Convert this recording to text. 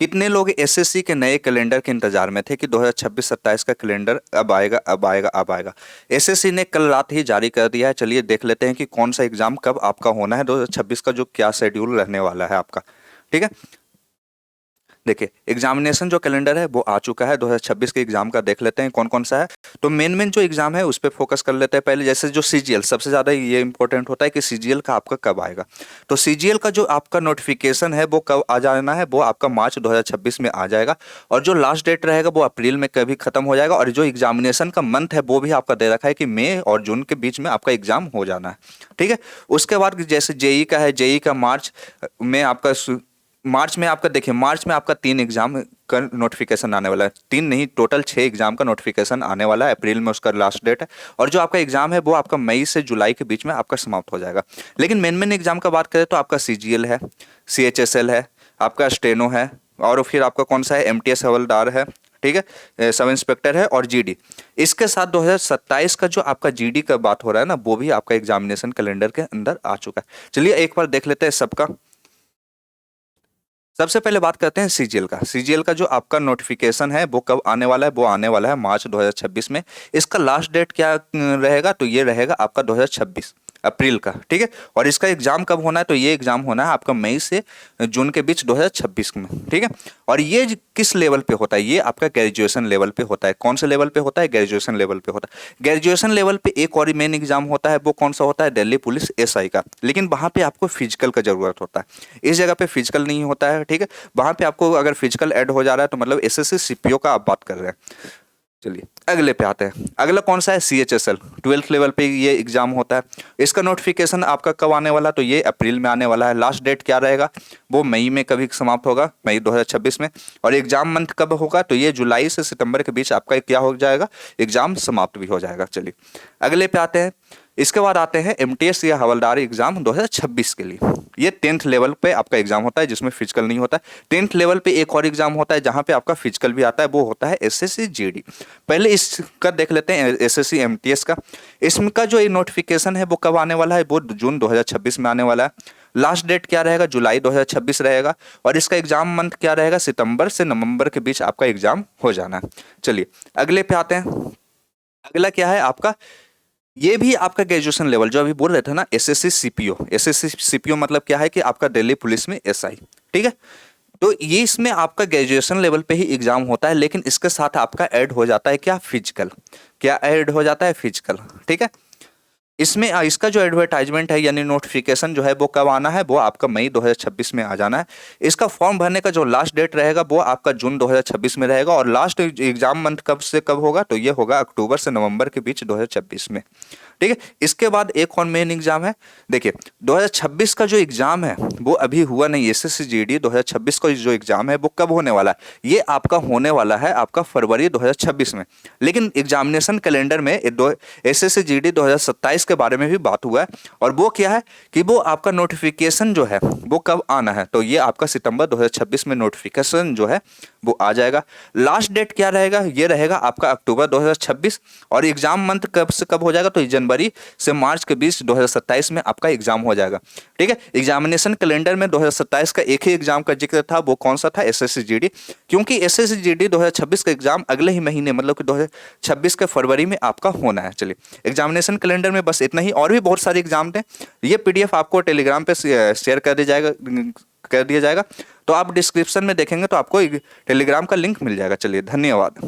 कितने लोग एसएससी के नए कैलेंडर के इंतजार में थे कि 2026-27 का कैलेंडर अब आएगा अब आएगा अब आएगा। एसएससी ने कल रात ही जारी कर दिया है। चलिए देख लेते हैं कि कौन सा एग्जाम कब आपका होना है, 2026 का जो क्या शेड्यूल रहने वाला है आपका। ठीक है, देखिए एग्जामिनेशन जो कैलेंडर है वो आ चुका है। 2026 के एग्जाम का देख लेते हैं कौन कौन सा है। तो मेन जो एग्जाम है उस पर फोकस कर लेते हैं पहले। जैसे जो सीजीएल, सबसे ज़्यादा ये इंपॉर्टेंट होता है कि सीजीएल का आपका कब आएगा। तो सीजीएल का जो आपका नोटिफिकेशन है वो कब आ जाना है, वो आपका मार्च 2026 में आ जाएगा। और जो लास्ट डेट रहेगा वो अप्रैल में कभी खत्म हो जाएगा। और जो एग्जामिनेशन का मंथ है वो भी आपका दे रखा है कि मई और जून के बीच में आपका एग्जाम हो जाना है। ठीक है, उसके बाद जैसे जेई का है, जेई का मार्च में आपका देखिए, मार्च में आपका 3 एग्जाम का नोटिफिकेशन आने वाला है। 3 नहीं, टोटल 6 एग्जाम का नोटिफिकेशन आने वाला है। अप्रैल में उसका लास्ट डेट है। और जो आपका एग्जाम है वो आपका मई से जुलाई के बीच में आपका समाप्त हो जाएगा। लेकिन मेन एग्जाम का बात करें तो आपका सीजीएल है, सीएचएसएल है, आपका स्टेनो है, और फिर आपका कौन सा है, एमटीएस हवलदार है। ठीक है, सब इंस्पेक्टर है, और जीडी। इसके साथ 2027 का जो आपका जीडी का बात हो रहा है ना, वो भी आपका एग्जामिनेशन कैलेंडर के अंदर आ चुका है। चलिए एक बार देख लेते हैं सबका। सबसे पहले बात करते हैं सीजीएल का। सीजीएल का जो आपका नोटिफिकेशन है वो कब आने वाला है, वो आने वाला है मार्च 2026 में। इसका लास्ट डेट क्या रहेगा, तो ये रहेगा आपका 2026 अप्रैल का। ठीक है, और इसका एग्जाम कब होना है, तो ये एग्जाम होना है आपका मई से जून के बीच 2026 में। ठीक है, और ये किस लेवल पे होता है, ये आपका ग्रेजुएशन लेवल पे होता है। कौन से लेवल पे होता है, ग्रेजुएशन लेवल पे होता है। ग्रेजुएशन लेवल पे एक और मेन एग्जाम होता है, वो कौन सा होता है, दिल्ली पुलिस एसआई का। लेकिन वहाँ पे आपको फिजिकल का जरूरत होता है, इस जगह पे फिजिकल नहीं होता है। ठीक है, वहाँ पे आपको अगर फिजिकल ऐड हो जा रहा है तो मतलब एसएससी सीपीओ का आप बात कर रहे हैं। चलिए अगले पे आते हैं। अगला कौन सा है, सीएचएसएल 12th लेवल पे ये एग्जाम होता है। इसका नोटिफिकेशन आपका कब आने वाला, तो ये अप्रैल में आने वाला है। लास्ट डेट क्या रहेगा, वो मई में कभी समाप्त होगा, मई 2026 में। और एग्जाम मंथ कब होगा, तो ये जुलाई से सितंबर के बीच आपका क्या हो जाएगा, एग्जाम समाप्त भी हो जाएगा। चलिए अगले पे आते हैं। इसके बाद आते हैं एमटीएस या हवलदारी एग्जाम 2026 के लिए। ये 10th लेवल पे आपका एग्जाम होता है जिसमें फिजिकल नहीं होता है। 10th लेवल पे एक और एग्जाम होता है जहां पे आपका फिजिकल भी आता है, वो होता है एसएससी जीडी। पहले इसका देख लेते हैं एसएससी एमटीएस का। इसका जो नोटिफिकेशन है वो कब आने वाला है, वो जून 2026 में आने वाला है। लास्ट डेट क्या रहेगा, जुलाई 2026 रहेगा। और इसका एग्जाम मंथ क्या रहेगा, सितंबर से नवंबर के बीच आपका एग्जाम हो जाना है। चलिए अगले पे आते हैं। अगला क्या है आपका, ये भी आपका ग्रेजुएशन लेवल, जो अभी बोल रहे थे ना एसएससी सीपीओ। एसएससी सीपीओ मतलब क्या है कि आपका दिल्ली पुलिस में एसआई। ठीक है, तो ये इसमें आपका ग्रेजुएशन लेवल पे ही एग्जाम होता है, लेकिन इसके साथ आपका ऐड हो जाता है क्या, फिजिकल। क्या ऐड हो जाता है, फिजिकल। ठीक है, इसमें इसका जो एडवर्टाइजमेंट है यानी नोटिफिकेशन जो है वो कब आना है, वो आपका मई 2026 में आ जाना है। इसका फॉर्म भरने का जो लास्ट डेट रहेगा वो आपका जून 2026 में रहेगा। और लास्ट एग्जाम मंथ कब से कब होगा, तो ये होगा अक्टूबर से नवंबर के बीच 2026 में। ठीक है, इसके बाद एक और मेन एग्जाम है। देखिए 2026 का जो एग्जाम है वो अभी हुआ नहीं। एसएससी जीडी 2026 का जो एग्जाम है वो कब होने वाला है, ये आपका होने वाला है आपका फरवरी 2026 में। लेकिन एग्जामिनेशन कैलेंडर में एसएससी जीडी 2027 के बारे में भी बात हुआ है। और वो क्या है कि वो आपका नोटिफिकेशन जो है वो कब आना है, तो ये आपका सितंबर 2026 में नोटिफिकेशन जो है वो आ जाएगा। लास्ट डेट क्या रहेगा, ये रहेगा आपका अक्टूबर 2026। और एग्जाम मंथ कब से कब हो जाएगा, तो जनवरी से मार्च के बीच 2027 में आपका एग्जाम हो जाएगा। ठीक है, एग्जामिनेशन कैलेंडर में 2027 का एक ही एग्जाम का जिक्र था, वो कौन सा था, एसएससी जीडी। क्योंकि एसएससी जीडी 2026 का एग्जाम अगले ही महीने मतलब कि 2026 के फरवरी में आपका होना है। चलिए एग्जामिनेशन कैलेंडर में बस इतना ही, और भी बहुत सारे एग्जाम थे। ये पीडीएफ आपको टेलीग्राम पे शेयर कर दिया जाएगा। तो आप डिस्क्रिप्शन में देखेंगे तो आपको टेलीग्राम का लिंक मिल जाएगा। चलिए धन्यवाद।